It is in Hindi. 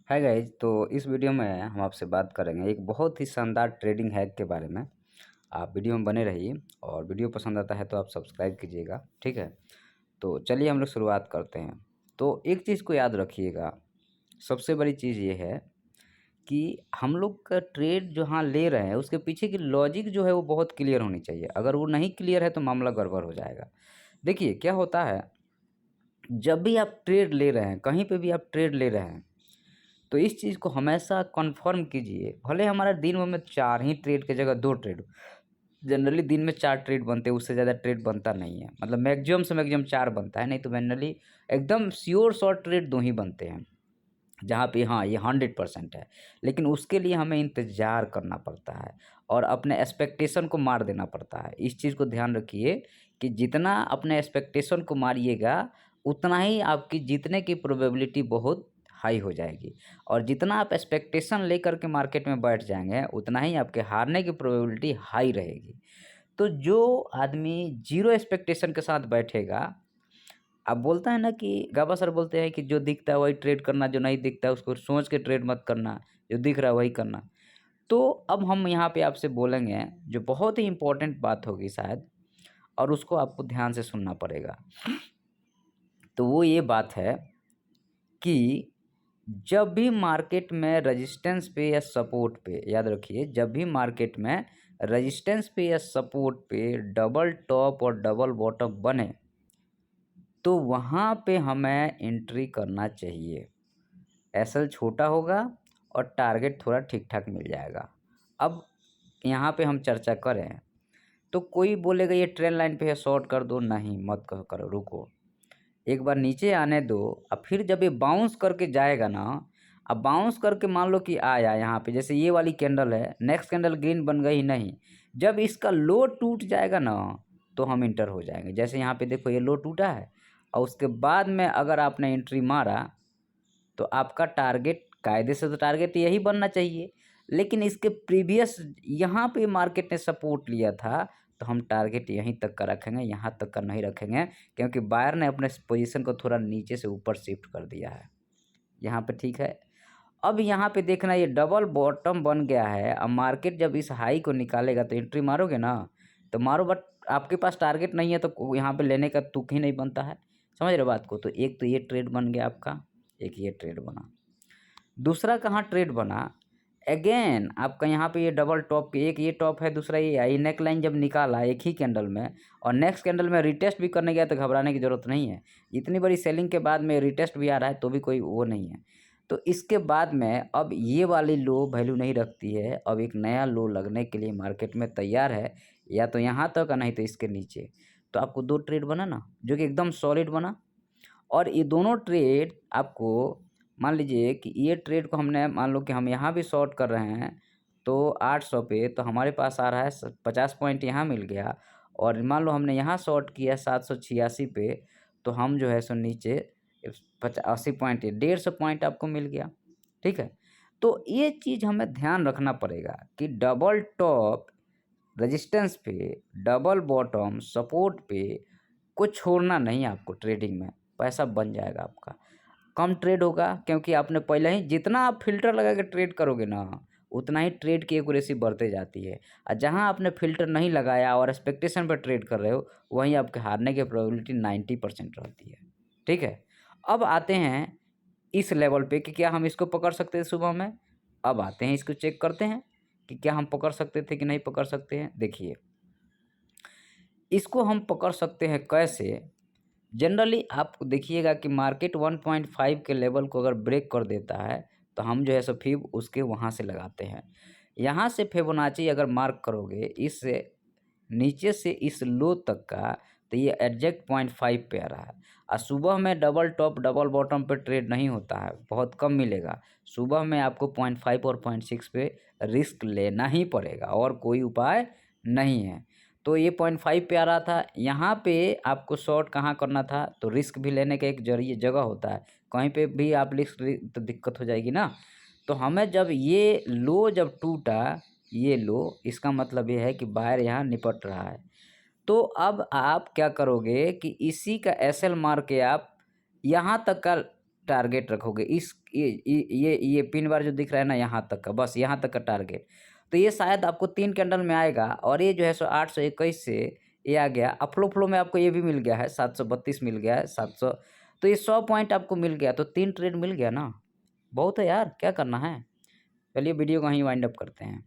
Hi guys. तो इस वीडियो में हम आपसे बात करेंगे एक बहुत ही शानदार ट्रेडिंग हैक के बारे में। आप वीडियो में बने रहिए और वीडियो पसंद आता है तो आप सब्सक्राइब कीजिएगा, ठीक है। तो चलिए हम लोग शुरुआत करते हैं। तो एक चीज़ को याद रखिएगा, सबसे बड़ी चीज़ ये है कि हम लोग का ट्रेड जहाँ ले रहे हैं उसके पीछे की लॉजिक जो है वो बहुत क्लियर होनी चाहिए। अगर वो नहीं क्लियर है तो मामला गड़बड़ हो जाएगा। देखिए क्या होता है, जब भी आप ट्रेड ले रहे हैं, कहीं पे भी आप ट्रेड ले रहे हैं, तो इस चीज़ को हमेशा कन्फर्म कीजिए। भले हमारा दिन भर में 4 ही ट्रेड की जगह 2 ट्रेड हो। जनरली दिन में 4 ट्रेड बनते हैं, उससे ज़्यादा ट्रेड बनता नहीं है। मतलब मैक्सिमम से मैक्सिमम 4 बनता है, नहीं तो जनरली एकदम श्योर शॉर्ट ट्रेड 2 ही बनते हैं, जहाँ पे हाँ, ये 100% है। लेकिन उसके लिए हमें इंतज़ार करना पड़ता है और अपने एक्सपेक्टेशन को मार देना पड़ता है। इस चीज़ को ध्यान रखिए कि जितना अपने एक्सपेक्टेशन को मारिएगा, उतना ही आपकी जीतने की प्रोबेबिलिटी बहुत हाई हो जाएगी। और जितना आप एक्सपेक्टेशन लेकर के मार्केट में बैठ जाएँगे, उतना ही आपके हारने की प्रोबेबिलिटी हाई रहेगी। तो जो आदमी ज़ीरो एक्सपेक्टेशन के साथ बैठेगा, अब बोलता है ना कि गाबा सर बोलते हैं कि जो दिखता है वही ट्रेड करना, जो नहीं दिखता है उसको सोच के ट्रेड मत करना, जो दिख रहा है वही करना। तो अब हम यहाँ पे आपसे बोलेंगे जो बहुत ही इम्पोर्टेंट बात होगी शायद, और उसको आपको ध्यान से सुनना पड़ेगा। तो वो ये बात है कि जब भी मार्केट में रेजिस्टेंस पे या सपोर्ट पे, याद रखिए, जब भी मार्केट में रेजिस्टेंस पे या सपोर्ट पे डबल टॉप और डबल बॉटम बने, तो वहाँ पे हमें एंट्री करना चाहिए। एसएल छोटा होगा और टारगेट थोड़ा ठीक ठाक मिल जाएगा। अब यहाँ पे हम चर्चा करें तो कोई बोलेगा ये ट्रेंड लाइन पे है, शॉर्ट कर दो। नहीं, मत करो, रुको, एक बार नीचे आने दो। अब फिर जब ये बाउंस करके जाएगा ना, अब बाउंस करके मान लो कि आया यहाँ पे, जैसे ये वाली कैंडल है, नेक्स्ट कैंडल ग्रीन बन गई नहीं, जब इसका लो टूट जाएगा ना, तो हम इंटर हो जाएंगे। जैसे यहाँ पे देखो ये लो टूटा है और उसके बाद में अगर आपने एंट्री मारा तो आपका टारगेट, कायदे से तो टारगेट यही बनना चाहिए, लेकिन इसके प्रीवियस यहाँ पे मार्केट ने सपोर्ट लिया था, तो हम टारगेट यहीं तक का रखेंगे, यहाँ तक का नहीं रखेंगे, क्योंकि बायर ने अपने पोजीशन को थोड़ा नीचे से ऊपर शिफ्ट कर दिया है यहाँ पे, ठीक है। अब यहाँ पे देखना, ये डबल बॉटम बन गया है। अब मार्केट जब इस हाई को निकालेगा तो एंट्री मारोगे ना, तो मारो, बट आपके पास टारगेट नहीं है तो यहाँ पे लेने का तुक ही नहीं बनता है। समझ रहे बात को। तो एक तो ये ट्रेड बन गया आपका, एक ये ट्रेड बना। दूसरा कहाँ ट्रेड बना, अगेन आपका यहाँ पे ये डबल टॉप के, एक ये टॉप है, दूसरा ये आई नेक लाइन जब निकाला एक ही कैंडल में, और नेक्स्ट कैंडल में रिटेस्ट भी करने गया, तो घबराने की ज़रूरत नहीं है। इतनी बड़ी सेलिंग के बाद में रिटेस्ट भी आ रहा है तो भी कोई वो नहीं है। तो इसके बाद में अब ये वाली लो वैल्यू नहीं रखती है। अब एक नया लो लगने के लिए मार्केट में तैयार है, या तो यहाँ तक नहीं तो इसके नीचे। तो आपको 2 ट्रेड बना ना, जो कि एकदम सॉलिड बना। और ये दोनों ट्रेड आपको, मान लीजिए कि ये ट्रेड को हमने, मान लो कि हम यहाँ भी शॉर्ट कर रहे हैं तो 800 पे, तो हमारे पास आ रहा है 50 पॉइंट यहाँ मिल गया। और मान लो हमने यहाँ शॉर्ट किया 786 पे, तो हम जो है सो नीचे 80 पॉइंट, 150 पॉइंट आपको मिल गया, ठीक है। तो ये चीज़ हमें ध्यान रखना पड़ेगा कि डबल टॉप रेजिस्टेंस पे, डबल बॉटम सपोर्ट पे को छोड़ना नहीं आपको। ट्रेडिंग में पैसा बन जाएगा आपका, कम ट्रेड होगा, क्योंकि आपने पहले ही, जितना आप फिल्टर लगा के ट्रेड करोगे ना, उतना ही ट्रेड की एक्यूरेसी बढ़ते जाती है। और जहां आपने फिल्टर नहीं लगाया और एक्सपेक्टेशन पर ट्रेड कर रहे हो, वहीं आपके हारने की प्रोबेबिलिटी 90% रहती है, ठीक है। अब आते हैं इस लेवल पे कि क्या हम इसको पकड़ सकते हैं सुबह में। अब आते हैं, इसको चेक करते हैं कि क्या हम पकड़ सकते थे कि नहीं पकड़ सकते हैं। देखिए, इसको हम पकड़ सकते हैं कैसे। जनरली आप देखिएगा कि मार्केट 1.5 के लेवल को अगर ब्रेक कर देता है, तो हम जो है सो फिर उसके वहाँ से लगाते हैं। यहाँ से फिबोनाची अगर मार्क करोगे, इस नीचे से इस लो तक का, तो ये एग्जैक्ट 0.5 पे आ रहा है। और सुबह में डबल टॉप डबल बॉटम पे ट्रेड नहीं होता है, बहुत कम मिलेगा। सुबह में आपको 0.5 और 0.6 पे रिस्क लेना ही पड़ेगा, और कोई उपाय नहीं है। तो ये 0.5 पे आ रहा था, यहाँ पे आपको शॉर्ट कहाँ करना था, तो रिस्क भी लेने का एक जरिए जगह होता है। कहीं पे भी आप रिस्क तो दिक्कत हो जाएगी ना। तो हमें जब ये लो जब टूटा, ये लो, इसका मतलब ये है कि बायर यहाँ निपट रहा है। तो अब आप क्या करोगे कि इसी का एसएल मार के आप यहाँ तक का टारगेट रखोगे, इस ये पिन बार जो दिख रहा है ना यहाँ तक का, बस यहाँ तक का टारगेट, तो ये शायद आपको 3 कैंडल में आएगा और ये जो है सो 821 से ये आ गया। फ्लो में आपको ये भी मिल गया है, 732 मिल गया है, 700, तो ये 100 पॉइंट आपको मिल गया, तो 3 ट्रेड मिल गया ना, बहुत है यार, क्या करना है। चलिए वीडियो को वहीं वाइंड अप करते हैं।